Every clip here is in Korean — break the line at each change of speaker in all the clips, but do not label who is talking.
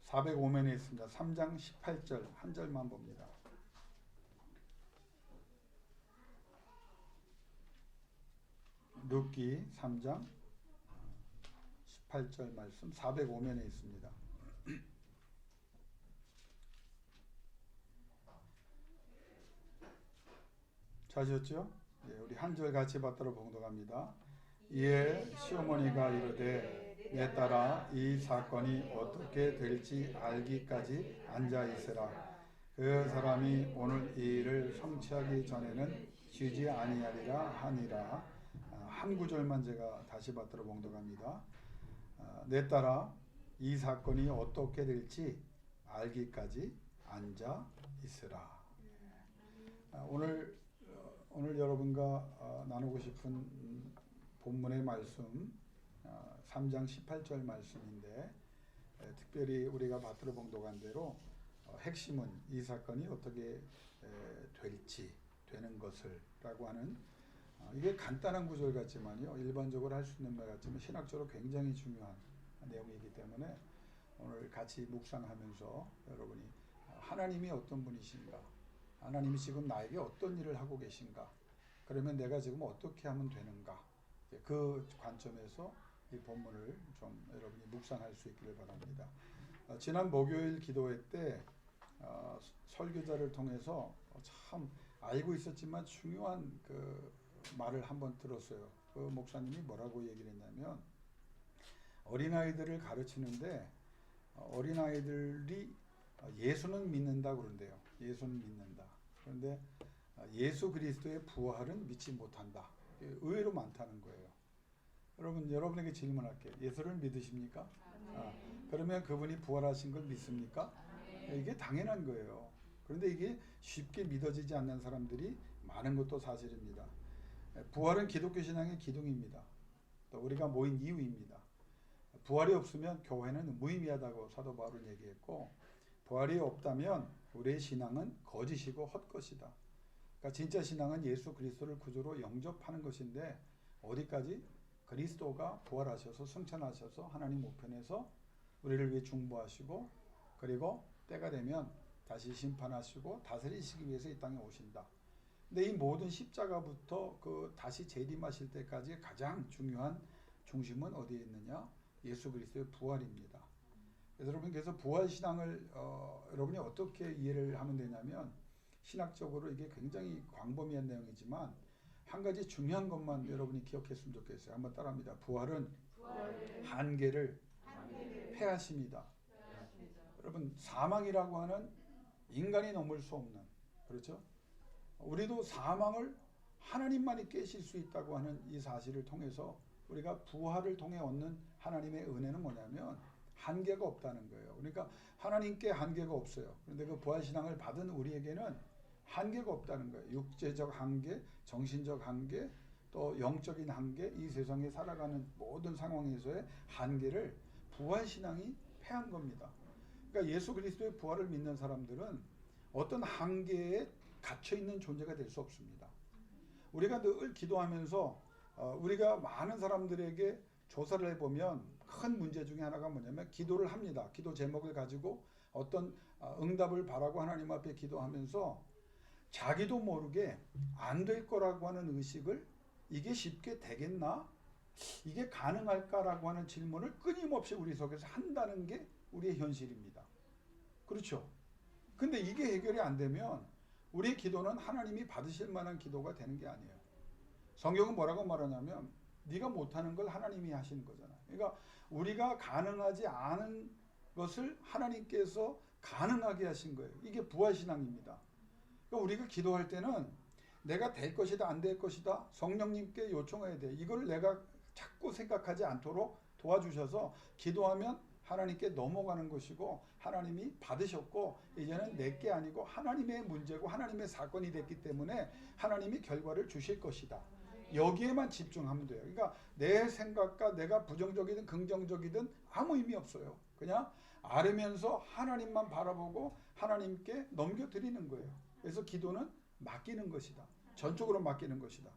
405면에 있습니다. 3장 18절 한 절만 봅니다. 룻기 3장 18절 말씀 405면에 있습니다. 찾으셨죠? 예, 우리 한 절 같이 받들어 봉독합니다. 이에 시어머니가 이르되 내 딸아 이 사건이 어떻게 될지 알기까지 앉아 있으라. 그 사람이 오늘 이 일을 성취하기 전에는 쉬지 아니하리라 하니라. 한 구절만 제가 다시 받들어 봉독합니다. 내 딸아 이 사건이 어떻게 될지 알기까지 앉아 있으라. 오늘 여러분과 나누고 싶은 본문의 말씀 3장 18절 말씀인데, 특별히 우리가 받들어 봉독한 대로 핵심은 이 사건이 어떻게 될지 되는 것을 라고 하는, 이게 간단한 구절 같지만요, 일반적으로 할 수 있는 말 같지만 신학적으로 굉장히 중요한 내용이기 때문에 오늘 같이 묵상하면서 여러분이 하나님이 어떤 분이신가, 하나님이 지금 나에게 어떤 일을 하고 계신가, 그러면 내가 지금 어떻게 하면 되는가, 그 관점에서 이 본문을 좀 여러분이 묵상할 수 있기를 바랍니다. 지난 목요일 기도회 때 설교자를 통해서 참 알고 있었지만 중요한 그 말을 한번 들었어요. 그 목사님이 뭐라고 얘기를 했냐면, 어린아이들을 가르치는데 어린아이들이 예수는 믿는다 그런대요. 예수는 믿는다. 그런데 예수 그리스도의 부활은 믿지 못한다. 의외로 많다는 거예요. 여러분에게 질문할게요. 예수를 믿으십니까? 그러면 그분이 부활하신 걸 믿습니까? 이게 당연한 거예요. 그런데 이게 쉽게 믿어지지 않는 사람들이 많은 것도 사실입니다. 부활은 기독교 신앙의 기둥입니다. 또 우리가 모인 이유입니다. 부활이 없으면 교회는 무의미하다고 사도 바울은 얘기했고, 부활이 없다면 우리의 신앙은 거짓이고 헛것이다. 그러니까 진짜 신앙은 예수 그리스도를 구주로 영접하는 것인데, 어디까지? 그리스도가 부활하셔서 승천하셔서 하나님 우편에서 우리를 위해 중보하시고, 그리고 때가 되면 다시 심판하시고 다스리시기 위해서 이 땅에 오신다. 근데 이 모든 십자가부터 그 다시 재림하실 때까지 가장 중요한 중심은 어디에 있느냐? 예수 그리스도의 부활입니다. 그래서 여러분께서 부활신앙을 여러분이 어떻게 이해를 하면 되냐면, 신학적으로 이게 굉장히 광범위한 내용이지만 한 가지 중요한 것만 여러분이 기억했으면 좋겠어요. 한번 따라합니다. 부활은 한계를 패하십니다. 여러분, 사망이라고 하는 인간이 넘을 수 없는, 그렇죠? 우리도 사망을 하나님만이 깨실 수 있다고 하는 이 사실을 통해서 우리가 부활을 통해 얻는 하나님의 은혜는 뭐냐면 한계가 없다는 거예요. 그러니까 하나님께 한계가 없어요. 그런데 그 부활신앙을 받은 우리에게는 한계가 없다는 거예요. 육체적 한계, 정신적 한계, 또 영적인 한계, 이 세상에 살아가는 모든 상황에서의 한계를 부활신앙이 패한 겁니다. 그러니까 예수 그리스도의 부활을 믿는 사람들은 어떤 한계에 갇혀있는 존재가 될 수 없습니다. 우리가 늘 기도하면서 우리가 많은 사람들에게 조사를 해보면 큰 문제 중에 하나가 뭐냐면, 기도를 합니다. 기도 제목을 가지고 어떤 응답을 바라고 하나님 앞에 기도하면서 자기도 모르게 안 될 거라고 하는 의식을, 이게 쉽게 되겠나? 이게 가능할까라고 하는 질문을 끊임없이 우리 속에서 한다는 게 우리의 현실입니다. 그렇죠? 근데 이게 해결이 안 되면 우리의 기도는 하나님이 받으실 만한 기도가 되는 게 아니에요. 성경은 뭐라고 말하냐면, 네가 못하는 걸 하나님이 하시는 거잖아요. 그러니까 우리가 가능하지 않은 것을 하나님께서 가능하게 하신 거예요. 이게 부활신앙입니다. 그러니까 우리가 기도할 때는 내가 될 것이다 안 될 것이다 성령님께 요청해야 돼. 이걸 내가 자꾸 생각하지 않도록 도와주셔서 기도하면 하나님께 넘어가는 것이고, 하나님이 받으셨고 이제는 내게 아니고 하나님의 문제고 하나님의 사건이 됐기 때문에 하나님이 결과를 주실 것이다. 여기에만 집중하면 돼요. 그러니까 내 생각과 내가 부정적이든 긍정적이든 아무 의미 없어요. 그냥 아뢰면서 하나님만 바라보고 하나님께 넘겨드리는 거예요. 그래서 기도는 맡기는 것이다. 전적으로 맡기는 것이다.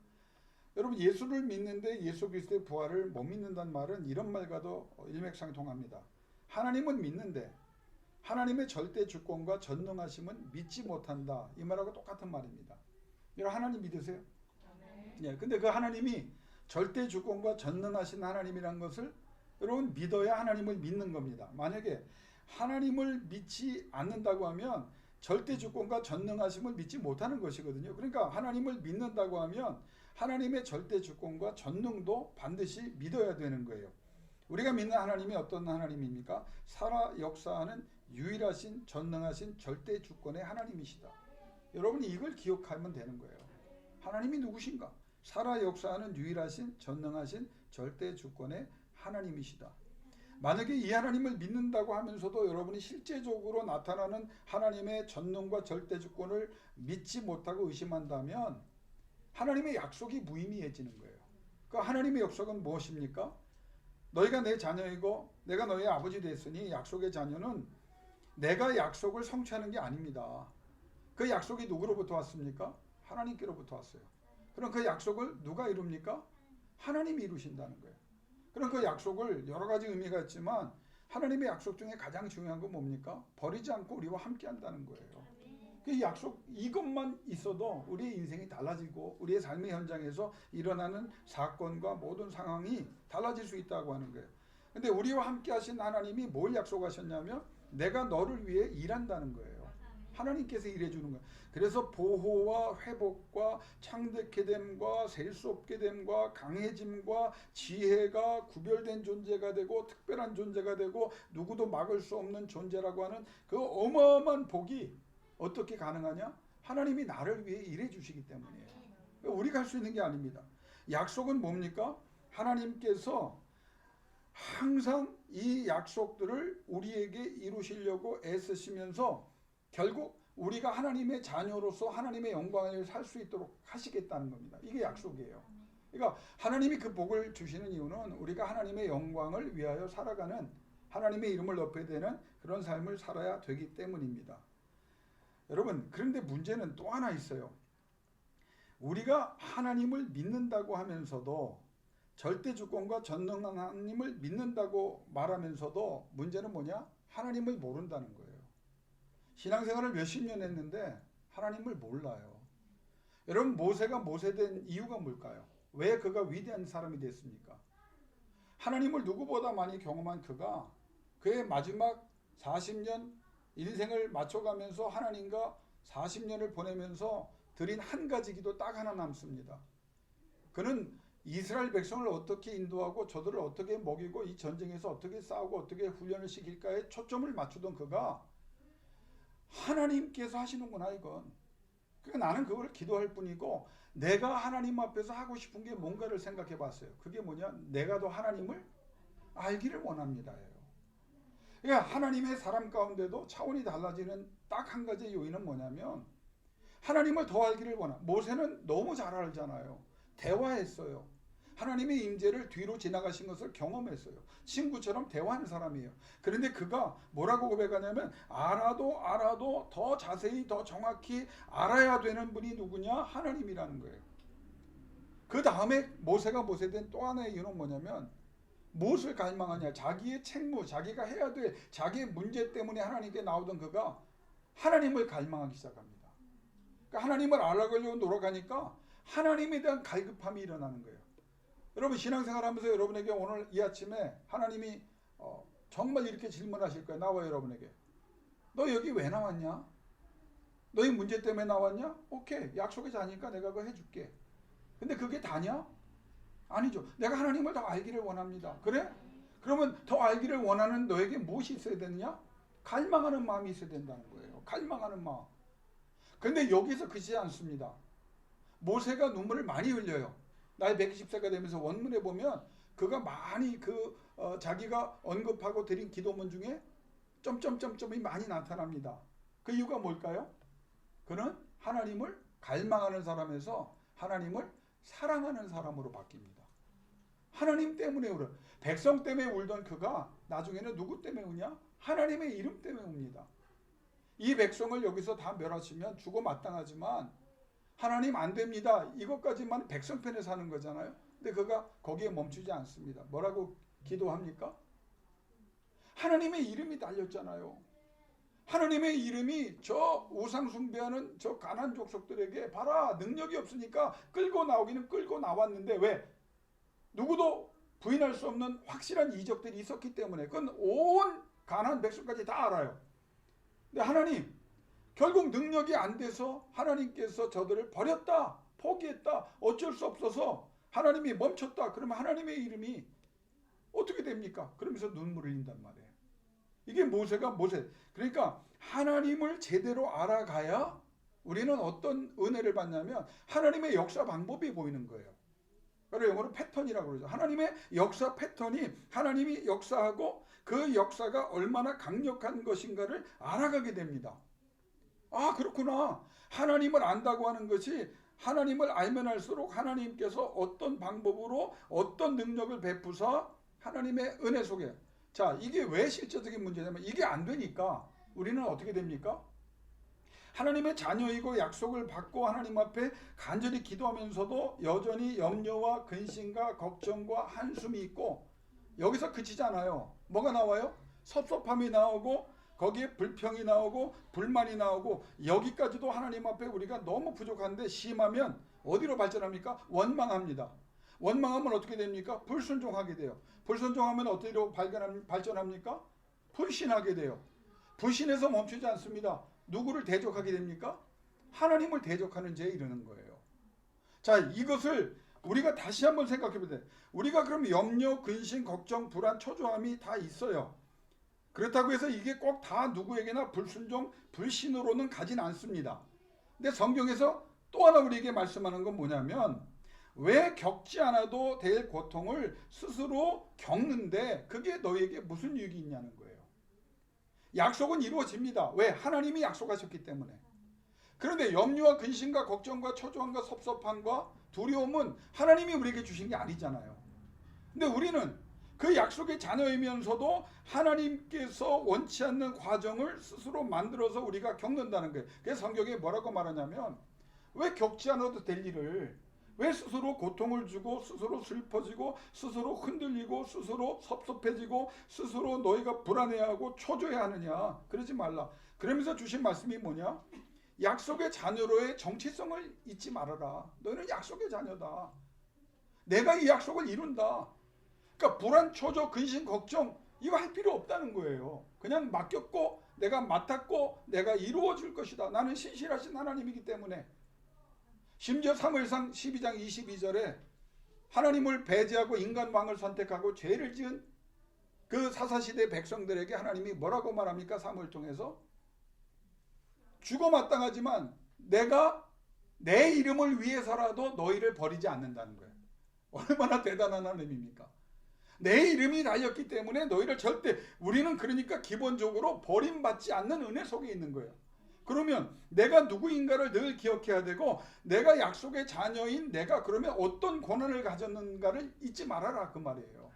여러분, 예수를 믿는데 예수 그리스도의 부활을 못 믿는다는 말은 이런 말과도 일맥상통합니다. 하나님은 믿는데 하나님의 절대 주권과 전능하심은 믿지 못한다. 이 말하고 똑같은 말입니다. 여러분 하나님 믿으세요? 예, 근데 그 하나님이 절대 주권과 전능하신 하나님이란 것을 여러분 믿어야 하나님을 믿는 겁니다. 만약에 하나님을 믿지 않는다고 하면 절대 주권과 전능하심을 믿지 못하는 것이거든요. 그러니까 하나님을 믿는다고 하면 하나님의 절대 주권과 전능도 반드시 믿어야 되는 거예요. 우리가 믿는 하나님이 어떤 하나님입니까? 살아 역사하는 유일하신 전능하신 절대 주권의 하나님이시다. 여러분이 이걸 기억하면 되는 거예요. 하나님이 누구신가? 살아 역사하는 유일하신 전능하신 절대 주권의 하나님이시다. 만약에 이 하나님을 믿는다고 하면서도 여러분이 실제적으로 나타나는 하나님의 전능과 절대 주권을 믿지 못하고 의심한다면 하나님의 약속이 무의미해지는 거예요. 그 하나님의 약속은 무엇입니까? 너희가 내 자녀이고 내가 너희 아버지 됐으니 약속의 자녀는 내가 약속을 성취하는 게 아닙니다. 그 약속이 누구로부터 왔습니까? 하나님께로부터 왔어요. 그럼 그 약속을 누가 이룹니까? 하나님이 이루신다는 거예요. 그럼 그 약속을 여러 가지 의미가 있지만 하나님의 약속 중에 가장 중요한 건 뭡니까? 버리지 않고 우리와 함께 한다는 거예요. 그 약속 이것만 있어도 우리의 인생이 달라지고 우리의 삶의 현장에서 일어나는 사건과 모든 상황이 달라질 수 있다고 하는 거예요. 근데 우리와 함께 하신 하나님이 뭘 약속하셨냐면 내가 너를 위해 일한다는 거예요. 하나님께서 일해주는 거예요. 그래서 보호와 회복과 창대케 됨과 셀 수 없게 됨과 강해짐과 지혜가 구별된 존재가 되고 특별한 존재가 되고 누구도 막을 수 없는 존재라고 하는 그 어마어마한 복이 어떻게 가능하냐? 하나님이 나를 위해 일해 주시기 때문이에요. 우리가 할 수 있는 게 아닙니다. 약속은 뭡니까? 하나님께서 항상 이 약속들을 우리에게 이루시려고 애쓰시면서 결국 우리가 하나님의 자녀로서 하나님의 영광을 살 수 있도록 하시겠다는 겁니다. 이게 약속이에요. 그러니까 하나님이 그 복을 주시는 이유는 우리가 하나님의 영광을 위하여 살아가는 하나님의 이름을 높여야 되는 그런 삶을 살아야 되기 때문입니다. 여러분 그런데 문제는 또 하나 있어요. 우리가 하나님을 믿는다고 하면서도 절대 주권과 전능한 하나님을 믿는다고 말하면서도 문제는 뭐냐? 하나님을 모른다는 거예요. 신앙생활을 몇십 년 했는데 하나님을 몰라요. 여러분 모세가 모세된 이유가 뭘까요? 왜 그가 위대한 사람이 됐습니까? 하나님을 누구보다 많이 경험한 그가 그의 마지막 40년 인생을 맞춰가면서 하나님과 40년을 보내면서 드린 한 가지 기도 딱 하나 남습니다. 그는 이스라엘 백성을 어떻게 인도하고 저들을 어떻게 먹이고 이 전쟁에서 어떻게 싸우고 어떻게 훈련을 시킬까에 초점을 맞추던 그가 하나님께서 하시는구나 이건. 그러니까 나는 그걸 기도할 뿐이고 내가 하나님 앞에서 하고 싶은 게 뭔가를 생각해 봤어요. 그게 뭐냐? 내가 더 하나님을 알기를 원합니다. 그러니까 하나님의 사람 가운데도 차원이 달라지는 딱 한 가지 요인은 뭐냐면 하나님을 더 알기를 원합니다. 모세는 너무 잘 알잖아요. 대화했어요. 하나님의 임재를 뒤로 지나가신 것을 경험했어요. 친구처럼 대화하는 사람이에요. 그런데 그가 뭐라고 고백하냐면 알아도 더 자세히 더 정확히 알아야 되는 분이 누구냐? 하나님이라는 거예요. 그 다음에 모세가 모세된 또 하나의 이유는 뭐냐면 무엇을 갈망하냐? 자기의 책무, 자기가 해야 될 자기의 문제 때문에 하나님께 나오던 그가 하나님을 갈망하기 시작합니다. 그러니까 하나님을 알아가려고 노력하니까 하나님에 대한 갈급함이 일어나는 거예요. 여러분 신앙생활하면서 여러분에게 오늘 이 아침에 하나님이 정말 이렇게 질문하실 거예요. 나와 여러분에게. 너 여기 왜 나왔냐? 너희 문제 때문에 나왔냐? 오케이. 약속의 자니까 내가 그거 해줄게. 근데 그게 다냐? 아니죠. 내가 하나님을 더 알기를 원합니다. 그래? 그러면 더 알기를 원하는 너에게 무엇이 있어야 되느냐? 갈망하는 마음이 있어야 된다는 거예요. 갈망하는 마음. 근데 여기서 그치지 않습니다. 모세가 눈물을 많이 흘려요. 나이 120세가 되면서 원문에 보면 그가 많이 자기가 언급하고 드린 기도문 중에 점점점점이 많이 나타납니다. 그 이유가 뭘까요? 그는 하나님을 갈망하는 사람에서 하나님을 사랑하는 사람으로 바뀝니다. 하나님 때문에 울어요. 백성 때문에 울던 그가 나중에는 누구 때문에 우냐? 하나님의 이름 때문에 웁니다. 이 백성을 여기서 다 멸하시면 죽어 마땅하지만 하나님 안 됩니다. 이것까지만 백성 편에 사는 거잖아요. 근데 그가 거기에 멈추지 않습니다. 뭐라고 기도합니까? 하나님의 이름이 달렸잖아요. 하나님의 이름이 저 우상 숭배하는 저 가나안 족속들에게 봐라, 능력이 없으니까 끌고 나오기는 끌고 나왔는데 왜? 누구도 부인할 수 없는 확실한 이적들이 있었기 때문에 그건 온 가나안 백성까지 다 알아요. 근데 하나님 결국 능력이 안 돼서 하나님께서 저들을 버렸다, 포기했다, 어쩔 수 없어서 하나님이 멈췄다. 그러면 하나님의 이름이 어떻게 됩니까? 그러면서 눈물을 흘린단 말이에요. 이게 모세가 그러니까 하나님을 제대로 알아가야 우리는 어떤 은혜를 받냐면 하나님의 역사 방법이 보이는 거예요. 그래서 영어로 패턴이라고 그러죠. 하나님의 역사 패턴이 하나님이 역사하고 그 역사가 얼마나 강력한 것인가를 알아가게 됩니다. 아, 그렇구나. 하나님을 안다고 하는 것이 하나님을 알면 알수록 하나님께서 어떤 방법으로 어떤 능력을 베푸사 하나님의 은혜 속에, 자, 이게 왜 실제적인 문제냐면 이게 안 되니까 우리는 어떻게 됩니까? 하나님의 자녀이고 약속을 받고 하나님 앞에 간절히 기도하면서도 여전히 염려와 근심과 걱정과 한숨이 있고 여기서 그치지 않아요. 뭐가 나와요? 섭섭함이 나오고 거기에 불평이 나오고 불만이 나오고 여기까지도 하나님 앞에 우리가 너무 부족한데 심하면 어디로 발전합니까? 원망합니다. 원망하면 어떻게 됩니까? 불순종하게 돼요. 불순종하면 어디로 발전합니까? 불신하게 돼요. 불신해서 멈추지 않습니다. 누구를 대적하게 됩니까? 하나님을 대적하는 죄에 이르는 거예요. 자, 이것을 우리가 다시 한번 생각해 보세요. 우리가 그럼 염려, 근심, 걱정, 불안, 초조함이 다 있어요. 그렇다고 해서 이게 꼭 다 누구에게나 불순종, 불신으로는 가진 않습니다. 근데 성경에서 또 하나 우리에게 말씀하는 건 뭐냐면 왜 겪지 않아도 될 고통을 스스로 겪는데 그게 너에게 무슨 유익이 있냐는 거예요. 약속은 이루어집니다. 왜? 하나님이 약속하셨기 때문에. 그런데 염려와 근심과 걱정과 초조함과 섭섭함과 두려움은 하나님이 우리에게 주신 게 아니잖아요. 근데 우리는 그 약속의 자녀이면서도 하나님께서 원치 않는 과정을 스스로 만들어서 우리가 겪는다는 거예요. 그래서 성경에 뭐라고 말하냐면 왜 겪지 않아도 될 일을 왜 스스로 고통을 주고 스스로 슬퍼지고 스스로 흔들리고 스스로 섭섭해지고 스스로 너희가 불안해하고 초조해하느냐. 그러지 말라. 그러면서 주신 말씀이 뭐냐? 약속의 자녀로의 정체성을 잊지 말아라. 너희는 약속의 자녀다. 내가 이 약속을 이룬다. 그러니까 불안, 초조, 근심, 걱정 이거 할 필요 없다는 거예요. 그냥 맡겼고 내가 맡았고 내가 이루어 줄 것이다. 나는 신실하신 하나님이기 때문에. 심지어 사무엘상 12장 22절에 하나님을 배제하고 인간 왕을 선택하고 죄를 지은 그 사사시대 백성들에게 하나님이 뭐라고 말합니까? 사무엘 통해서 죽어 마땅하지만 내가 내 이름을 위해서라도 너희를 버리지 않는다는 거예요. 얼마나 대단한 하나님입니까? 내 이름이 달렸기 때문에 너희를 절대, 우리는 그러니까 기본적으로 버림받지 않는 은혜 속에 있는 거예요. 그러면 내가 누구인가를 늘 기억해야 되고 내가 약속의 자녀인 내가 그러면 어떤 권한을 가졌는가를 잊지 말아라 그 말이에요.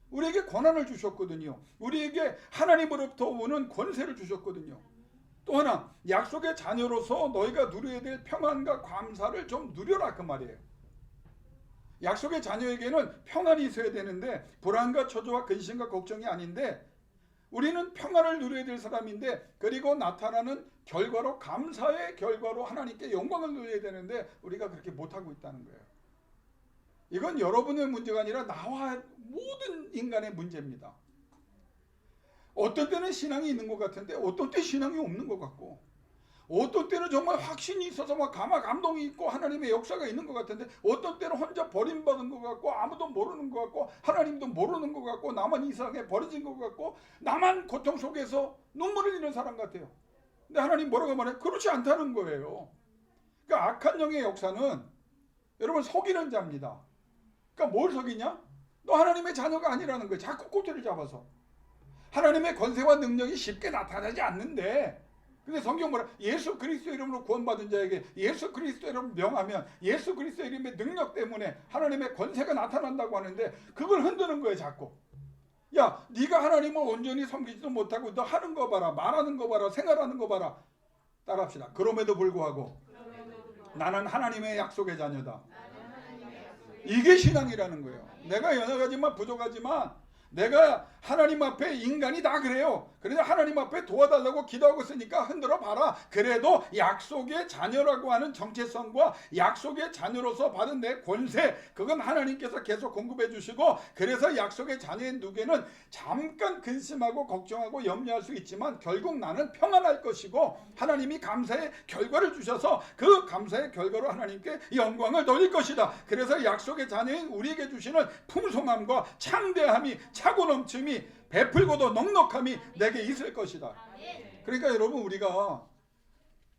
우리에게 권한을 주셨거든요. 우리에게 하나님으로부터 오는 권세를 주셨거든요. 또 하나 약속의 자녀로서 너희가 누려야 될 평안과 감사를 좀 누려라 그 말이에요. 약속의 자녀에게는 평안이 있어야 되는데 불안과 초조와 근심과 걱정이 아닌데 우리는 평안을 누려야 될 사람인데 그리고 나타나는 결과로 감사의 결과로 하나님께 영광을 누려야 되는데 우리가 그렇게 못하고 있다는 거예요. 이건 여러분의 문제가 아니라 나와 모든 인간의 문제입니다. 어떤 때는 신앙이 있는 것 같은데 어떤 때 신앙이 없는 것 같고 어떤 때는 정말 확신이 있어서 막 감동이 있고 하나님의 역사가 있는 것 같은데 어떤 때는 혼자 버림받은 것 같고 아무도 모르는 것 같고 하나님도 모르는 것 같고 나만 이상하게 버려진 것 같고 나만 고통 속에서 눈물을 흘리는 사람 같아요. 근데 하나님 뭐라고 말해요? 그렇지 않다는 거예요. 그러니까 악한 영의 역사는 여러분 속이는 자입니다. 그러니까 뭘 속이냐? 너 하나님의 자녀가 아니라는 거예요. 자꾸 꼬투리를 잡아서. 하나님의 권세와 능력이 쉽게 나타나지 않는데 근데 성경 뭐라? 예수 그리스도 이름으로 구원받은 자에게 예수 그리스도 이름을 명하면 예수 그리스도 이름의 능력 때문에 하나님의 권세가 나타난다고 하는데 그걸 흔드는 거예요 자꾸. 야 네가 하나님을 온전히 섬기지도 못하고 너 하는 거 봐라 말하는 거 봐라 생활하는 거 봐라. 따라합시다. 그럼에도 불구하고 나는 하나님의 약속의 자녀다. 이게 신앙이라는 거예요. 내가 여러 가지만 부족하지만 내가 하나님 앞에 인간이 다 그래요. 그래서 하나님 앞에 도와달라고 기도하고 있으니까 흔들어 봐라. 그래도 약속의 자녀라고 하는 정체성과 약속의 자녀로서 받은 내 권세, 그건 하나님께서 계속 공급해 주시고, 그래서 약속의 자녀의 누계는 잠깐 근심하고 걱정하고 염려할 수 있지만 결국 나는 평안할 것이고, 하나님이 감사의 결과를 주셔서 그 감사의 결과로 하나님께 영광을 돌릴 것이다. 그래서 약속의 자녀인 우리에게 주시는 풍성함과 창대함이, 차고 넘침이, 베풀고도 넉넉함이 내게 있을 것이다. 그러니까 여러분, 우리가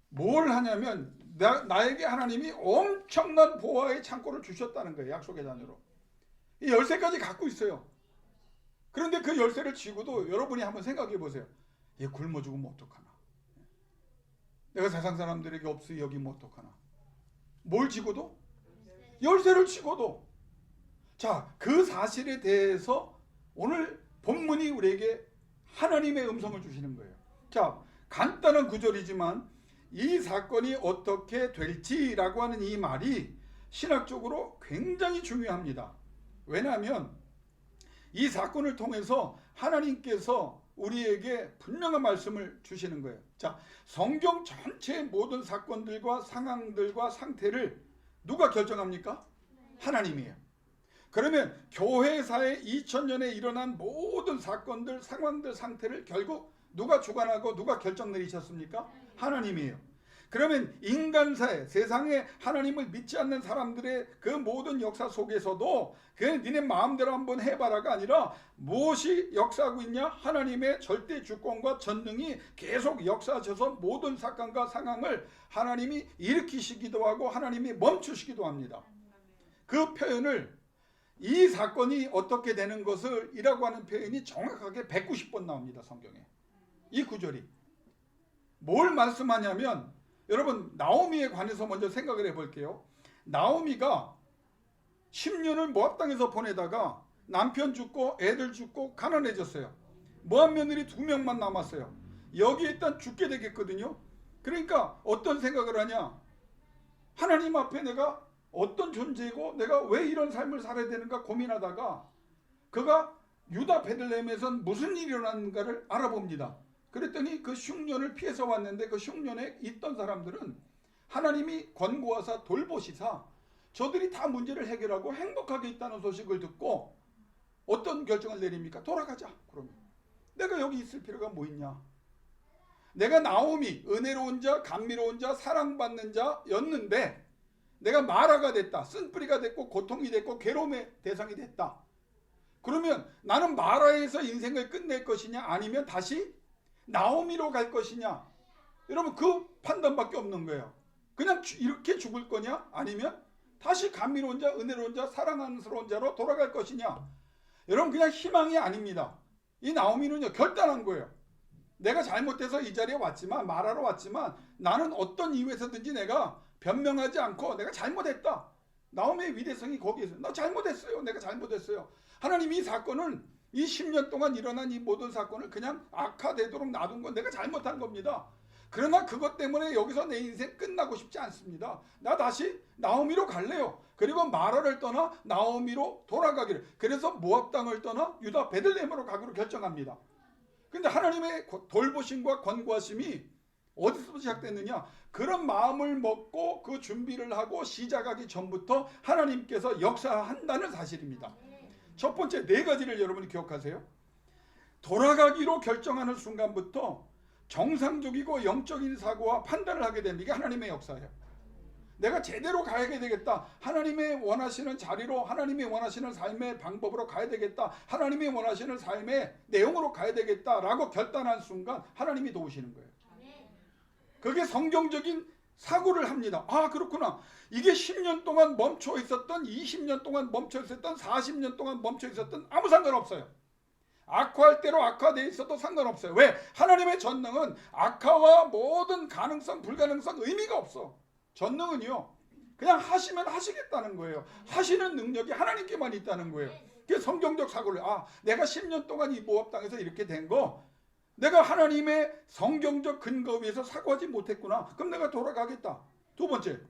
뭘 하냐면 나에게 하나님이 엄청난 보화의 창고를 주셨다는 거예요. 약속의 자녀로. 이 열쇠까지 갖고 있어요. 그런데 그 열쇠를 쥐고도 여러분이 한번 생각해 보세요. 얘 굶어 죽으면 어떡하나? 내가 세상 사람들에게 없이 여기면 어떡하나? 뭘 쥐고도? 열쇠를 쥐고도. 자, 그 사실에 대해서 오늘 본문이 우리에게 하나님의 음성을 주시는 거예요. 자, 간단한 구절이지만 이 사건이 어떻게 될지라고 하는 이 말이 신학적으로 굉장히 중요합니다. 왜냐하면 이 사건을 통해서 하나님께서 우리에게 분명한 말씀을 주시는 거예요. 자, 성경 전체의 모든 사건들과 상황들과 상태를 누가 결정합니까? 하나님이에요. 그러면 교회사의 2000년에 일어난 모든 사건들, 상황들, 상태를 결국 누가 주관하고 누가 결정 내리셨습니까? 하나님이에요. 그러면 인간사에, 세상에 하나님을 믿지 않는 사람들의 그 모든 역사 속에서도 그 니네 마음대로 한번 해봐라가 아니라 무엇이 역사하고 있냐? 하나님의 절대 주권과 전능이 계속 역사하셔서 모든 사건과 상황을 하나님이 일으키시기도 하고 하나님이 멈추시기도 합니다. 그 표현을 이 사건이 어떻게 되는 것을 이라고 하는 표현이 정확하게 190번 나옵니다. 성경에. 이 구절이 뭘 말씀하냐면, 여러분 나오미에 관해서 먼저 생각을 해볼게요. 나오미가 10년을 모압 땅에서 보내다가 남편 죽고 애들 죽고 가난해졌어요. 모압 며느리 2명만 남았어요. 여기 일단 죽게 되겠거든요. 그러니까 어떤 생각을 하냐? 하나님 앞에 내가 어떤 존재이고 내가 왜 이런 삶을 살아야 되는가 고민하다가 그가 유다 베들레헴에선 무슨 일이 일어났는가를 알아봅니다. 그랬더니 그 흉년을 피해서 왔는데 그 흉년에 있던 사람들은 하나님이 권고하사 돌보시사 저들이 다 문제를 해결하고 행복하게 있다는 소식을 듣고 어떤 결정을 내립니까? 돌아가자. 그러면 내가 여기 있을 필요가 뭐 있냐? 내가 나오미, 은혜로운 자, 감미로운 자, 사랑받는 자였는데 내가 마라가 됐다. 쓴뿌리가 됐고 고통이 됐고 괴로움의 대상이 됐다. 그러면 나는 마라에서 인생을 끝낼 것이냐 아니면 다시 나오미로 갈 것이냐? 여러분 그 판단밖에 없는 거예요. 그냥 이렇게 죽을 거냐 아니면 다시 감미로운 자, 은혜로운 자, 사랑스러운 자로 돌아갈 것이냐? 여러분 그냥 희망이 아닙니다. 이 나오미는요 결단한 거예요. 내가 잘못해서 이 자리에 왔지만 마라로 왔지만 나는 어떤 이유에서든지 내가 변명하지 않고 내가 잘못했다. 나오미의 위대성이 거기에서 나 잘못했어요. 내가 잘못했어요. 하나님이 이 사건은 이 10년 동안 일어난 이 모든 사건을 그냥 악화되도록 놔둔 건 내가 잘못한 겁니다. 그러나 그것 때문에 여기서 내 인생 끝나고 싶지 않습니다. 나 다시 나오미로 갈래요. 그리고 마라를 떠나 나오미로 돌아가기를. 그래서 모압 땅을 떠나 유다 베들레헴으로 가기로 결정합니다. 근데 하나님의 돌보심과 권고하심이 어디서부터 시작됐느냐? 그런 마음을 먹고 그 준비를 하고 시작하기 전부터 하나님께서 역사한다는 사실입니다. 첫 번째 4가지를 여러분이 기억하세요. 돌아가기로 결정하는 순간부터 정상적이고 영적인 사고와 판단을 하게 됩니다. 이게 하나님의 역사예요. 내가 제대로 가야 되겠다. 하나님의 원하시는 자리로, 하나님이 원하시는 삶의 방법으로 가야 되겠다. 하나님이 원하시는 삶의 내용으로 가야 되겠다라고 결단한 순간 하나님이 도우시는 거예요. 그게 성경적인 사고를 합니다. 아 그렇구나. 이게 10년 동안 멈춰 있었던, 20년 동안 멈춰 있었던, 40년 동안 멈춰 있었던 아무 상관없어요. 악화할 대로 악화되어 있어도 상관없어요. 왜? 하나님의 전능은 악화와 모든 가능성, 불가능성 의미가 없어. 전능은요 그냥 하시면 하시겠다는 거예요. 하시는 능력이 하나님께만 있다는 거예요. 그게 성경적 사고를, 아 내가 10년 동안 이 모압 땅에서 이렇게 된 거 내가 하나님의 성경적 근거 위에서 사고하지 못했구나. 그럼 내가 돌아가겠다. 두 번째,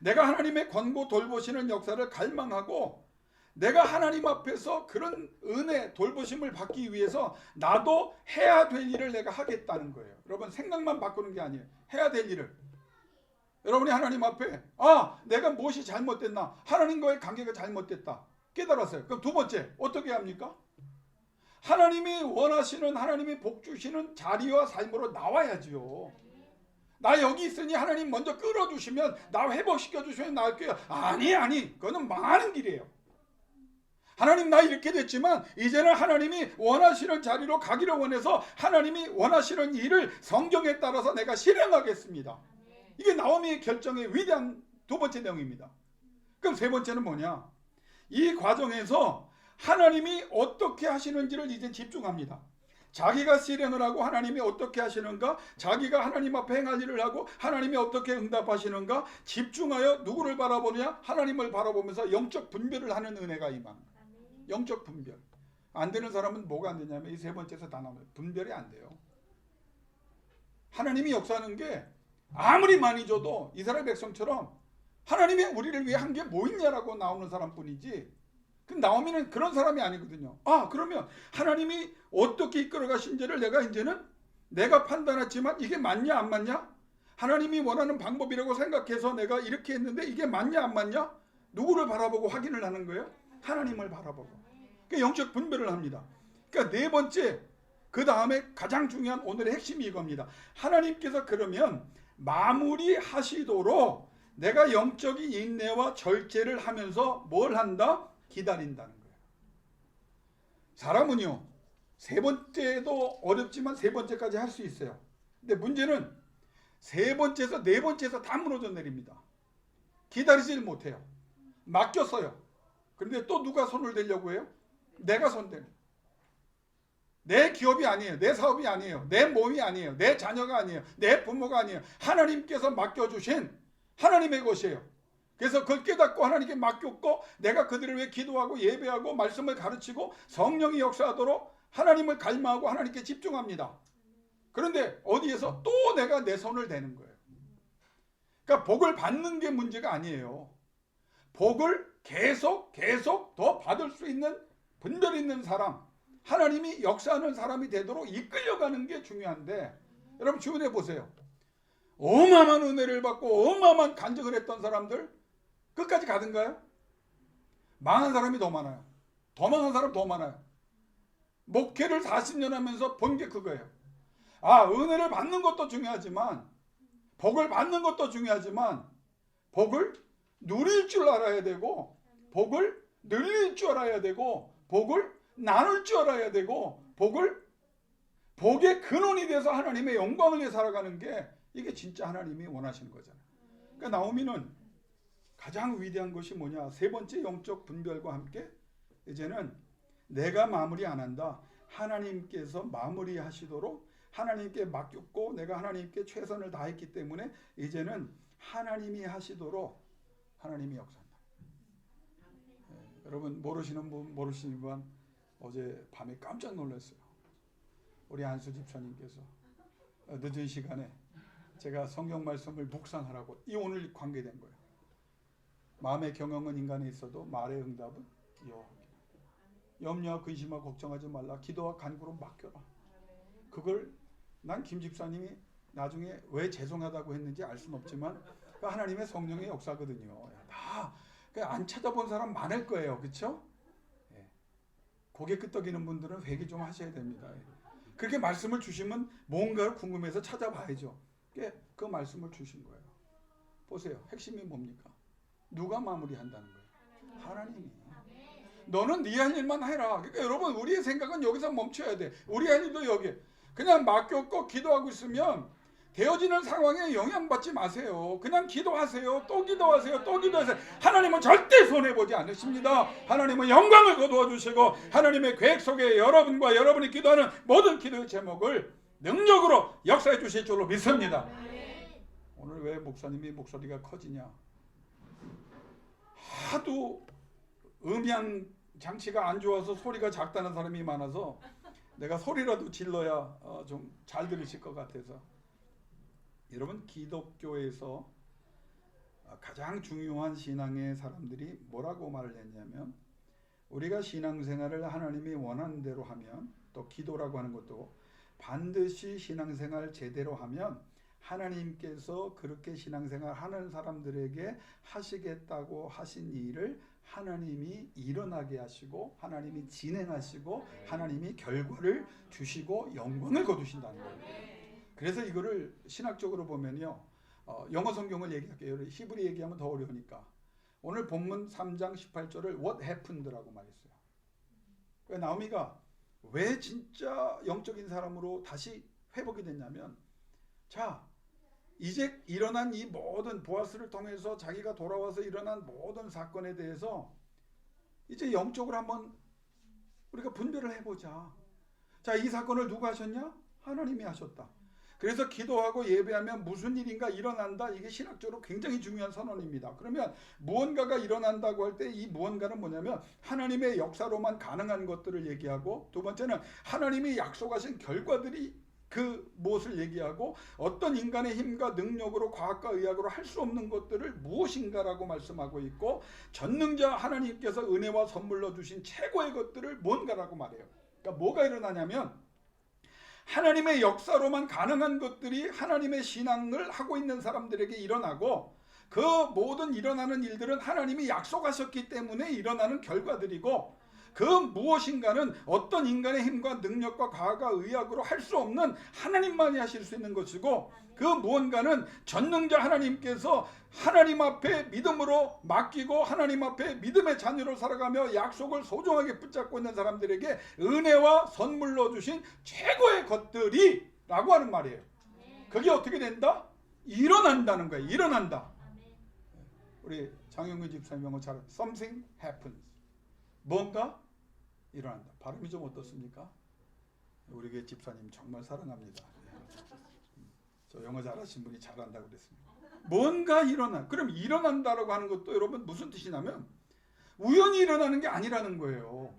내가 하나님의 권고 돌보시는 역사를 갈망하고 내가 하나님 앞에서 그런 은혜, 돌보심을 받기 위해서 나도 해야 될 일을 내가 하겠다는 거예요. 여러분, 생각만 바꾸는 게 아니에요. 해야 될 일을. 여러분이 하나님 앞에 내가 무엇이 잘못됐나, 하나님과의 관계가 잘못됐다 깨달았어요. 그럼 두 번째 어떻게 합니까? 하나님이 원하시는, 하나님이 복 주시는 자리와 삶으로 나와야지요. 나 여기 있으니 하나님 먼저 끌어주시면, 나 회복시켜 주시면 나을게요. 아니, 그거는 망하는 길이에요. 하나님, 나 이렇게 됐지만 이제는 하나님이 원하시는 자리로 가기를 원해서 하나님이 원하시는 일을 성경에 따라서 내가 실행하겠습니다. 이게 나오미의 결정의 위대한 두 번째 내용입니다. 그럼 세 번째는 뭐냐? 이 과정에서 하나님이 어떻게 하시는지를 이제 집중합니다. 자기가 실행을 하고 하나님이 어떻게 하시는가, 자기가 하나님 앞에 행할 일을 하고 하나님이 어떻게 응답하시는가 집중하여 누구를 바라보느냐? 하나님을 바라보면서 영적 분별을 하는 은혜가 임합니다. 영적 분별. 안 되는 사람은 뭐가 안 되냐면 이 세 번째에서 다 나와요. 분별이 안 돼요. 하나님이 역사하는 게 아무리 많이 줘도 이스라엘 백성처럼 하나님이 우리를 위해 한 게 뭐 있냐라고 나오는 사람뿐이지, 그 나오미는 그런 사람이 아니거든요. 그러면 하나님이 어떻게 이끌어 가신지를 내가 판단했지만 이게 맞냐 안 맞냐? 하나님이 원하는 방법이라고 생각해서 내가 이렇게 했는데 이게 맞냐 안 맞냐? 누구를 바라보고 확인을 하는 거예요? 하나님을 바라보고. 그러니까 영적 분별을 합니다. 그러니까 네 번째, 그 다음에 가장 중요한 오늘의 핵심이 이겁니다. 하나님께서 그러면 마무리하시도록 내가 영적인 인내와 절제를 하면서 뭘 한다? 기다린다는 거예요. 사람은요, 세 번째도 어렵지만 세 번째까지 할 수 있어요. 근데 문제는 세 번째에서 네 번째에서 다 무너져 내립니다. 기다리질 못해요. 맡겼어요. 그런데 또 누가 손을 대려고 해요? 내가 손대는. 내 기업이 아니에요. 내 사업이 아니에요. 내 몸이 아니에요. 내 자녀가 아니에요. 내 부모가 아니에요. 하나님께서 맡겨주신 하나님의 것이에요. 그래서 그걸 깨닫고 하나님께 맡겼고, 내가 그들을 위해 기도하고 예배하고 말씀을 가르치고 성령이 역사하도록 하나님을 갈망하고 하나님께 집중합니다. 그런데 어디에서 또 내가 내 손을 대는 거예요. 그러니까 복을 받는 게 문제가 아니에요. 복을 계속 더 받을 수 있는 분별 있는 사람, 하나님이 역사하는 사람이 되도록 이끌려가는 게 중요한데, 여러분 주변에 보세요. 어마어마한 은혜를 받고 어마어마한 간증을 했던 사람들 끝까지 가든가요? 망한 사람이 더 많아요. 더 망한 사람 더 많아요. 목회를 40년 하면서 본 게 그거예요. 은혜를 받는 것도 중요하지만, 복을 받는 것도 중요하지만, 복을 누릴 줄 알아야 되고, 복을 늘릴 줄 알아야 되고, 복을 나눌 줄 알아야 되고, 복의 근원이 돼서 하나님의 영광을 위해 살아가는 게 이게 진짜 하나님이 원하시는 거잖아요. 그러니까 나오미는 가장 위대한 것이 뭐냐? 세 번째 영적 분별과 함께 이제는 내가 마무리 안 한다. 하나님께서 마무리하시도록 하나님께 맡겼고, 내가 하나님께 최선을 다했기 때문에 이제는 하나님이 하시도록 하나님이 역사한다. 여러분 모르시는 분 모르시지만 어제 밤에 깜짝 놀랐어요. 우리 안수 집사님께서 늦은 시간에 제가 성경 말씀을 묵상하라고, 이 오늘 관계된 거예요. 마음의 경영은 인간에 있어도 말의 응답은 여호와께. 염려와 근심하고 걱정하지 말라. 기도와 간구로 맡겨라. 그걸 난 김 집사님이 나중에 왜 죄송하다고 했는지 알 수는 없지만 하나님의 성령의 역사거든요. 다 안 찾아본 사람 많을 거예요. 그렇죠? 고개 끄덕이는 분들은 회개 좀 하셔야 됩니다. 그렇게 말씀을 주시면 뭔가를 궁금해서 찾아봐야죠. 그 말씀을 주신 거예요. 보세요. 핵심이 뭡니까? 누가 마무리한다는 거예요? 하나님이. 너는 네 할 일만 해라. 그러니까 여러분, 우리의 생각은 여기서 멈춰야 돼. 우리 할 일도 여기. 그냥 맡겼고 기도하고 있으면 되어지는 상황에 영향받지 마세요. 그냥 기도하세요. 또 기도하세요. 또 기도하세요. 하나님은 절대 손해보지 않으십니다. 하나님은 영광을 거두어 주시고 하나님의 계획 속에 여러분과 여러분이 기도하는 모든 기도의 제목을 능력으로 역사해 주실 줄로 믿습니다. 오늘 왜 목사님이 목소리가 커지냐? 하도 음향 장치가 안 좋아서 소리가 작다는 사람이 많아서 내가 소리라도 질러야 좀 잘 들으실 것 같아서. 여러분, 기독교에서 가장 중요한 신앙의 사람들이 뭐라고 말을 했냐면 우리가 신앙생활을 하나님이 원하는 대로 하면, 또 기도라고 하는 것도 반드시 신앙생활 제대로 하면 하나님께서 그렇게 신앙생활 하는 사람들에게 하시겠다고 하신 일을 하나님이 일어나게 하시고, 하나님이 진행하시고, 하나님이 결과를 주시고 영광을 거두신다는 거예요. 그래서 이거를 신학적으로 보면요, 영어 성경을 얘기할게요. 히브리 얘기하면 더 어려우니까. 오늘 본문 3장 18절을 What happened라고 말했어요. 그러니까 나오미가 왜 진짜 영적인 사람으로 다시 회복이 됐냐면, 자, 이제 일어난 이 모든 보아스를 통해서 자기가 돌아와서 일어난 모든 사건에 대해서 이제 영적으로 한번 우리가 분별을 해보자. 자, 이 사건을 누가 하셨냐? 하나님이 하셨다. 그래서 기도하고 예배하면 무슨 일인가 일어난다. 이게 신학적으로 굉장히 중요한 선언입니다. 그러면 무언가가 일어난다고 할 때 이 무언가는 뭐냐면 하나님의 역사로만 가능한 것들을 얘기하고, 두 번째는 하나님이 약속하신 결과들이 그 무엇을 얘기하고, 어떤 인간의 힘과 능력으로 과학과 의학으로 할 수 없는 것들을 무엇인가라고 말씀하고 있고, 전능자 하나님께서 은혜와 선물로 주신 최고의 것들을 뭔가라고 말해요. 그러니까 뭐가 일어나냐면 하나님의 역사로만 가능한 것들이 하나님의 신앙을 하고 있는 사람들에게 일어나고, 그 모든 일어나는 일들은 하나님이 약속하셨기 때문에 일어나는 결과들이고, 그 무엇인가는 어떤 인간의 힘과 능력과 과학과 의학으로 할 수 없는 하나님만이 하실 수 있는 것이고, 그 무언가는 전능자 하나님께서 하나님 앞에 믿음으로 맡기고 하나님 앞에 믿음의 자녀로 살아가며 약속을 소중하게 붙잡고 있는 사람들에게 은혜와 선물로 주신 최고의 것들이 라고 하는 말이에요. 그게 어떻게 된다? 일어난다는 거예요. 일어난다. 우리 장영근 집사님 영어 잘 Something happens. 뭔가 일어난다. 발음이 좀 어떻습니까? 우리 교회 집사님 정말 사랑합니다. 저 영어 잘하신 분이 잘한다고 그랬습니다. 뭔가 일어나. 그럼 일어난다라고 하는 것도 여러분 무슨 뜻이냐면 우연히 일어나는 게 아니라는 거예요.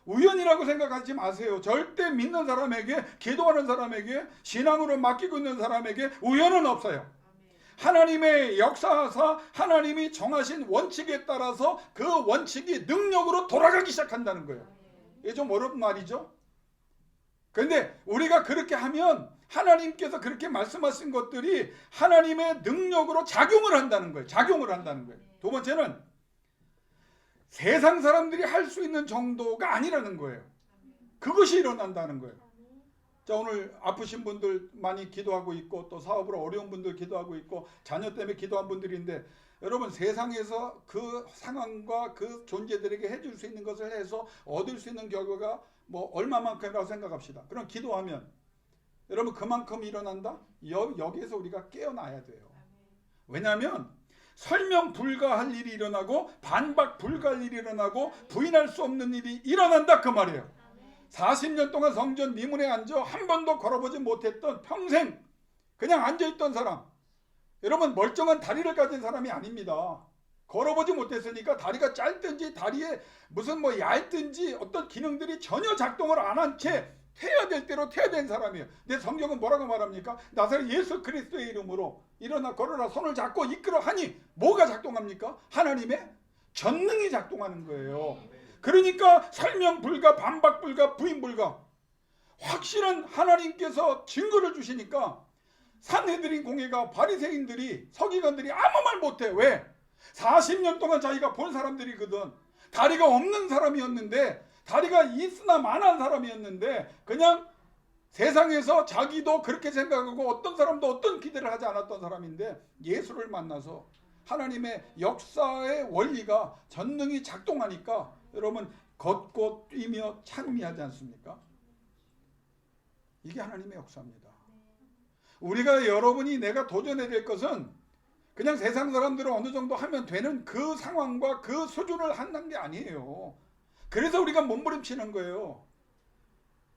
우연이라고 생각하지 마세요. 절대 믿는 사람에게, 기도하는 사람에게, 신앙으로 맡기고 있는 사람에게 우연은 없어요. 하나님의 역사사 하나님이 정하신 원칙에 따라서 그 원칙이 능력으로 돌아가기 시작한다는 거예요. 이게 좀 어려운 말이죠. 그런데 우리가 그렇게 하면 하나님께서 그렇게 말씀하신 것들이 하나님의 능력으로 작용을 한다는 거예요. 작용을 한다는 거예요. 두 번째는 세상 사람들이 할 수 있는 정도가 아니라는 거예요. 그것이 일어난다는 거예요. 자, 오늘 아프신 분들 많이 기도하고 있고, 또 사업으로 어려운 분들 기도하고 있고, 자녀 때문에 기도한 분들인데, 여러분 세상에서 그 상황과 그 존재들에게 해줄 수 있는 것을 해서 얻을 수 있는 결과가 뭐 얼마만큼이라고 생각합시다. 그럼 기도하면 여러분 그만큼 일어난다? 여기에서 우리가 깨어나야 돼요. 왜냐하면 설명 불가할 일이 일어나고 반박 불가할 일이 일어나고 부인할 수 없는 일이 일어난다 그 말이에요. 40년 동안 성전 미문에 앉아 한 번도 걸어보지 못했던, 평생 그냥 앉아있던 사람, 여러분 멀쩡한 다리를 가진 사람이 아닙니다. 걸어보지 못했으니까 다리가 짧든지 다리에 무슨 뭐 얇든지 어떤 기능들이 전혀 작동을 안 한 채 태워야 될 대로 태워야 된 사람이에요. 근데 성경은 뭐라고 말합니까? 나사렛 예수 그리스도의 이름으로 일어나 걸어라 손을 잡고 이끌어 하니 뭐가 작동합니까? 하나님의 전능이 작동하는 거예요. 그러니까 설명 불가, 반박 불가, 부인 불가. 확실한 하나님께서 증거를 주시니까 산헤드린 공회가, 바리새인들이, 서기관들이 아무 말 못해. 왜? 40년 동안 자기가 본 사람들이거든. 다리가 없는 사람이었는데, 다리가 있으나 만한 사람이었는데, 그냥 세상에서 자기도 그렇게 생각하고 어떤 사람도 어떤 기대를 하지 않았던 사람인데, 예수를 만나서 하나님의 역사의 원리가 전능히 작동하니까 여러분 걷고 뛰며 찬미하지 않습니까? 이게 하나님의 역사입니다. 우리가, 여러분이, 내가 도전해야 될 것은 그냥 세상 사람들은 어느 정도 하면 되는 그 상황과 그 수준을 한다는 게 아니에요. 그래서 우리가 몸부림치는 거예요.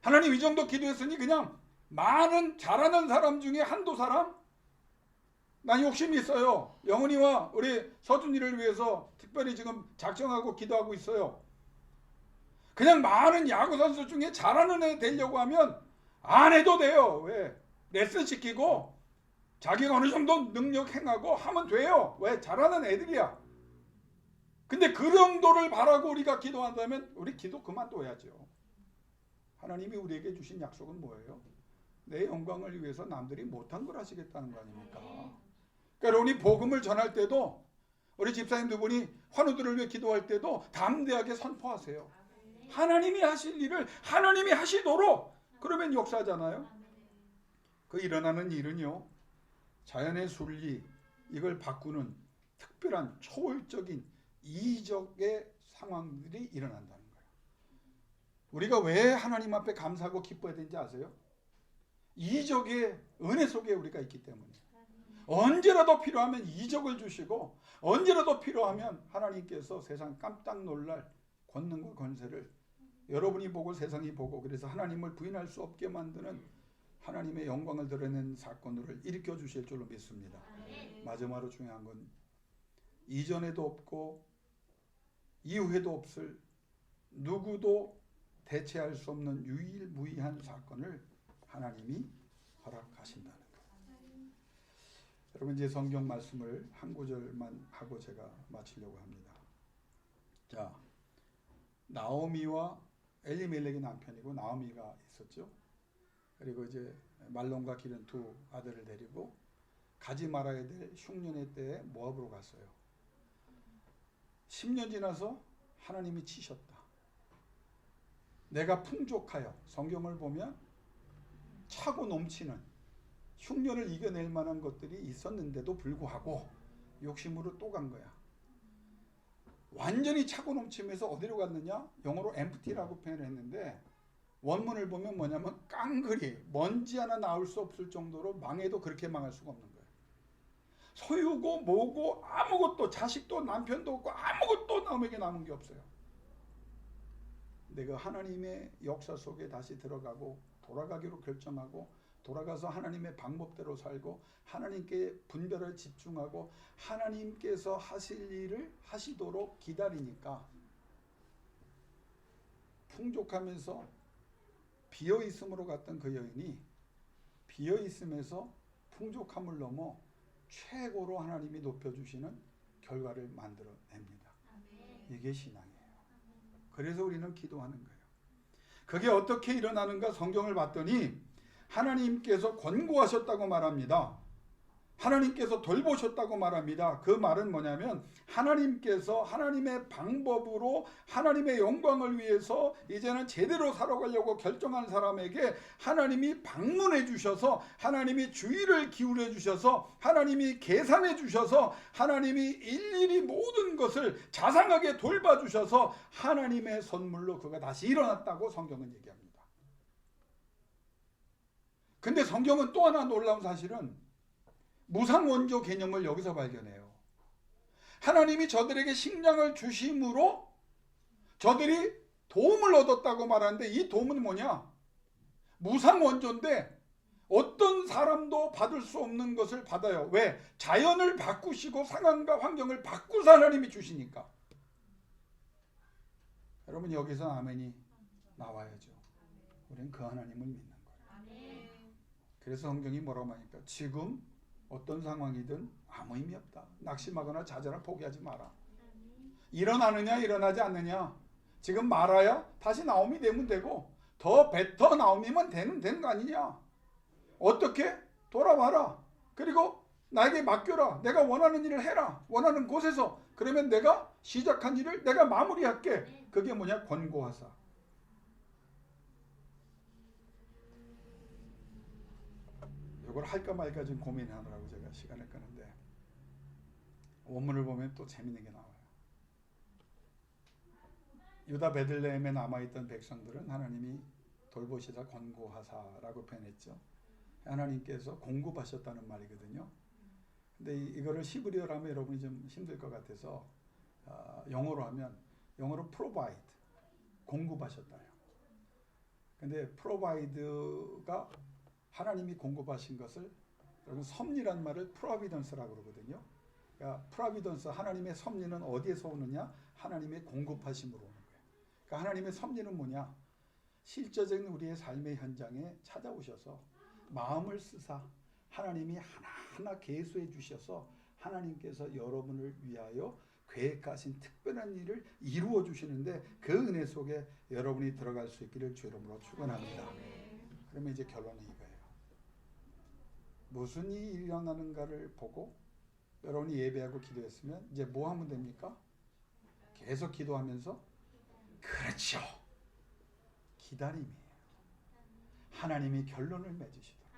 하나님 이 정도 기도했으니 그냥 많은 잘하는 사람 중에 한두 사람? 난 욕심이 있어요. 영훈이와 우리 서준이를 위해서 특별히 지금 작정하고 기도하고 있어요. 그냥 많은 야구선수 중에 잘하는 애 되려고 하면 안 해도 돼요. 왜? 레슨 시키고 자기가 어느 정도 능력 행하고 하면 돼요. 왜? 잘하는 애들이야. 근데 그 정도를 바라고 우리가 기도한다면 우리 기도 그만둬야죠. 하나님이 우리에게 주신 약속은 뭐예요? 내 영광을 위해서 남들이 못한 걸 하시겠다는 거 아닙니까? 그러니까 우리 복음을 전할 때도 우리 집사님 두 분이 환우들을 위해 기도할 때도 담대하게 선포하세요. 하나님이 하실 일을 하나님이 하시도록 그러면 역사하잖아요. 그 일어나는 일은요, 자연의 순리 이걸 바꾸는 특별한 초월적인 이적의 상황들이 일어난다는 거예요. 우리가 왜 하나님 앞에 감사하고 기뻐해야 되는지 아세요? 이적의 은혜 속에 우리가 있기 때문에. 언제라도 필요하면 이적을 주시고 언제라도 필요하면 하나님께서 세상 깜짝 놀랄 권능과 권세를 여러분이 보고 세상이 보고 그래서 하나님을 부인할 수 없게 만드는 하나님의 영광을 드러내는 사건들을 일으켜 주실 줄로 믿습니다. 마지막으로 중요한 건 이전에도 없고 이후에도 없을 누구도 대체할 수 없는 유일무이한 사건을 하나님이 허락하신다는 거예요. 여러분 이제 성경 말씀을 한 구절만 하고 제가 마치려고 합니다. 자, 나오미와 엘리멜렉의 남편이고 나오미가 있었죠. 그리고 이제 말론과 기른 두 아들을 데리고 가지 말아야 될 흉년의 때에 모압으로 갔어요. 10년 지나서 하나님이 치셨다. 내가 풍족하여 성경을 보면 차고 넘치는 흉년을 이겨낼 만한 것들이 있었는데도 불구하고 욕심으로 또 간 거야. 완전히 차고 넘치면서 어디로 갔느냐? 영어로 empty라고 표현을 했는데 원문을 보면 뭐냐면 깡그리 먼지 하나 나올 수 없을 정도로 망해도 그렇게 망할 수가 없는 거예요. 소유고 뭐고 아무것도 자식도 남편도 없고 아무것도 남에게 남은 게 없어요. 내가 하나님의 역사 속에 다시 들어가고 돌아가기로 결정하고 돌아가서 하나님의 방법대로 살고 하나님께 분별을 집중하고 하나님께서 하실 일을 하시도록 기다리니까 풍족하면서 비어있음으로 갔던 그 여인이 비어있음에서 풍족함을 넘어 최고로 하나님이 높여주시는 결과를 만들어냅니다. 이게 신앙이에요. 그래서 우리는 기도하는 거예요. 그게 어떻게 일어나는가 성경을 봤더니 하나님께서 권고하셨다고 말합니다. 하나님께서 돌보셨다고 말합니다. 그 말은 뭐냐면 하나님께서 하나님의 방법으로 하나님의 영광을 위해서 이제는 제대로 살아가려고 결정한 사람에게 하나님이 방문해 주셔서 하나님이 주의를 기울여 주셔서 하나님이 계산해 주셔서 하나님이 일일이 모든 것을 자상하게 돌봐 주셔서 하나님의 선물로 그가 다시 일어났다고 성경은 얘기합니다. 근데 성경은 또 하나 놀라운 사실은 무상원조 개념을 여기서 발견해요. 하나님이 저들에게 식량을 주심으로 저들이 도움을 얻었다고 말하는데 이 도움은 뭐냐? 무상원조인데 어떤 사람도 받을 수 없는 것을 받아요. 왜? 자연을 바꾸시고 상황과 환경을 바꾸서 하나님이 주시니까. 여러분 여기서 아멘이 나와야죠. 우리는 그 하나님을 믿는 거예요. 그래서 성경이 뭐라고 말합니까? 지금 어떤 상황이든 아무 의미 없다. 낙심하거나 좌절하거나 포기하지 마라. 일어나느냐 일어나지 않느냐. 지금 말아야 다시 나옴이 되면 되고 더 베터 나옴이면 되는 거 아니냐. 어떻게? 돌아와라. 그리고 나에게 맡겨라. 내가 원하는 일을 해라. 원하는 곳에서. 그러면 내가 시작한 일을 내가 마무리할게. 그게 뭐냐? 권고하사. 이걸 할까 말까 좀 고민하느라고 제가 시간을 끄는데 원문을 보면 또 재밌는 게 나와요. 유다 베들레헴에 남아있던 백성들은 하나님이 돌보시다 권고하사라고 표현했죠. 하나님께서 공급하셨다는 말이거든요. 근데 이거를 히브리어로 하면 여러분이 좀 힘들 것 같아서 영어로 하면 영어로 provide, 공급하셨다요. 근데 provide가 하나님이 공급하신 것을 여러분 섭리란 말을 providence라고 그러거든요. 그러니까 providence, 하나님의 섭리는 어디에서 오느냐? 하나님의 공급하심으로 오는 거예요. 그러니까 하나님의 섭리는 뭐냐? 실제적인 우리의 삶의 현장에 찾아오셔서 마음을 쓰사 하나님이 하나하나 계수해 주셔서 하나님께서 여러분을 위하여 계획하신 특별한 일을 이루어 주시는데 그 은혜 속에 여러분이 들어갈 수 있기를 주 이름으로 축원합니다. 그러면 이제 결론은 이거예요. 무슨 일이 일어나는가를 보고 여러분이 예배하고 기도했으면 이제 뭐 하면 됩니까? 계속 기도하면서 그렇죠. 기다림이에요. 하나님이 결론을 맺으시도록,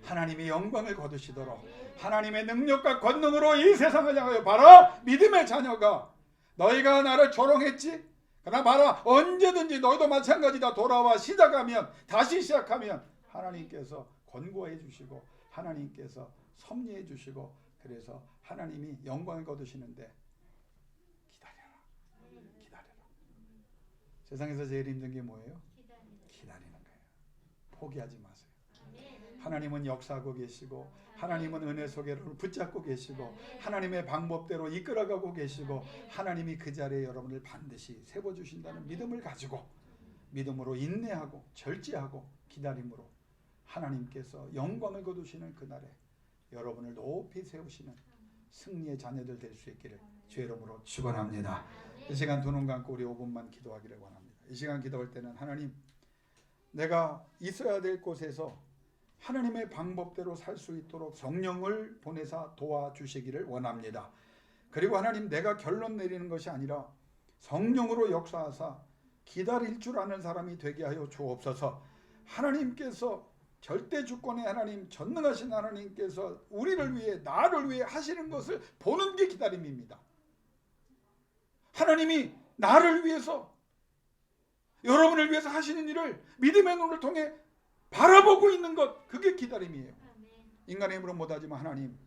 하나님이 영광을 거두시도록, 하나님의 능력과 권능으로 이 세상을 향하여 봐라, 믿음의 자녀가 너희가 나를 조롱했지? 그러나 봐라, 언제든지 너희도 마찬가지다. 돌아와 시작하면, 다시 시작하면 하나님께서 권고해 주시고 하나님께서 섭리해 주시고, 그래서 하나님이 영광을 거두시는데 기다려라. 세상에서 제일 힘든 게 뭐예요? 기다리는 거예요. 포기하지 마세요. 하나님은 역사하고 계시고, 하나님은 은혜 속에 붙잡고 계시고, 하나님의 방법대로 이끌어가고 계시고, 하나님이 그 자리에 여러분을 반드시 세워주신다는 믿음을 가지고, 믿음으로 인내하고 절제하고 기다림으로 하나님께서 영광을 거두시는 그날에 여러분을 높이 세우시는 승리의 자녀들 될 수 있기를 주의 이름으로 축원합니다. 이 시간 두 눈 감고 우리 5분만 기도하기를 원합니다. 이 시간 기도할 때는 하나님, 내가 있어야 될 곳에서 하나님의 방법대로 살 수 있도록 성령을 보내사 도와주시기를 원합니다. 그리고 하나님, 내가 결론 내리는 것이 아니라 성령으로 역사하사 기다릴 줄 아는 사람이 되게 하여 주옵소서. 하나님께서 절대 주권의 하나님, 전능하신 하나님께서 우리를 위해, 나를 위해 하시는 것을 보는 게 기다림입니다. 하나님이 나를 위해서, 여러분을 위해서 하시는 일을 믿음의 눈을 통해 바라보고 있는 것, 그게 기다림이에요. 인간의 힘으로 못하지만 하나님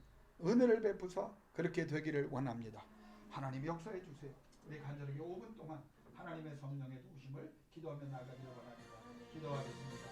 은혜를 베푸사 그렇게 되기를 원합니다. 하나님 역사해 주세요. 우리 간절하게 5분 동안 하나님의 성령의 도우심을 기도하며 나가기를 원합니다. 기도하겠습니다.